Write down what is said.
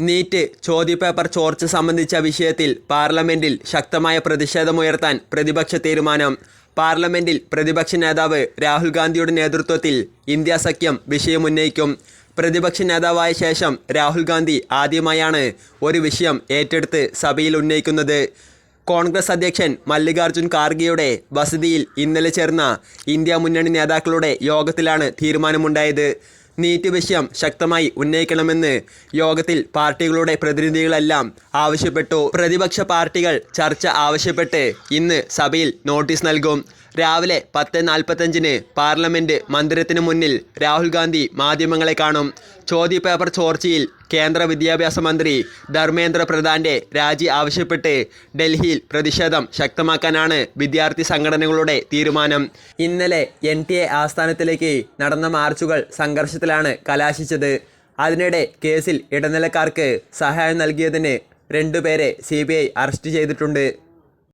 NEET ചോദ്യപേപ്പർ ചോർച്ച സംബന്ധിച്ച വിഷയത്തിൽ പാർലമെന്റിൽ ശക്തമായ പ്രതിഷേധമുയർത്താൻ പ്രതിപക്ഷ തീരുമാനം. പാർലമെന്റിൽ പ്രതിപക്ഷ നേതാവ് രാഹുൽ ഗാന്ധിയുടെ നേതൃത്വത്തിൽ ഇന്ത്യ സഖ്യം വിഷയമുന്നയിക്കും. പ്രതിപക്ഷ നേതാവായ ശേഷം രാഹുൽ ഗാന്ധി ആദ്യമായാണ് ഒരു വിഷയം ഏറ്റെടുത്ത് സഭയിൽ ഉന്നയിക്കുന്നത്. കോൺഗ്രസ് അധ്യക്ഷൻ മല്ലികാർജുൻ ഖാർഗെയുടെ വസതിയിൽ ഇന്നലെ ചേർന്ന ഇന്ത്യ മുന്നണി നേതാക്കളുടെ യോഗത്തിലാണ് തീരുമാനമുണ്ടായത്. നീറ്റ് വിഷയം ശക്തമായി ഉന്നയിക്കണമെന്ന് യോഗത്തിൽ പാർട്ടികളുടെ പ്രതിനിധികളെല്ലാം ആവശ്യപ്പെട്ടു. പ്രതിപക്ഷ പാർട്ടികൾ ചർച്ച ആവശ്യപ്പെട്ട് ഇന്ന് സഭയിൽ നോട്ടീസ് നൽകും. രാവിലെ 10:45 പാർലമെന്റ് മന്ദിരത്തിന് മുന്നിൽ രാഹുൽ ഗാന്ധി മാധ്യമങ്ങളെ കാണും. ചോദ്യപേപ്പർ ചോർച്ചയിൽ കേന്ദ്ര വിദ്യാഭ്യാസ മന്ത്രി ധർമ്മേന്ദ്ര പ്രധാന്റെ രാജി ആവശ്യപ്പെട്ട് ഡൽഹിയിൽ പ്രതിഷേധം ശക്തമാക്കാനാണ് വിദ്യാർത്ഥി സംഘടനകളുടെ തീരുമാനം. ഇന്നലെ NTA ആസ്ഥാനത്തിലേക്ക് നടന്ന മാർച്ചുകൾ സംഘർഷത്തിലാണ് കലാശിച്ചത്. അതിനിടെ കേസിൽ ഇടനിലക്കാർക്ക് സഹായം നൽകിയതിന് 2 പേരെ CBI അറസ്റ്റ് ചെയ്തിട്ടുണ്ട്.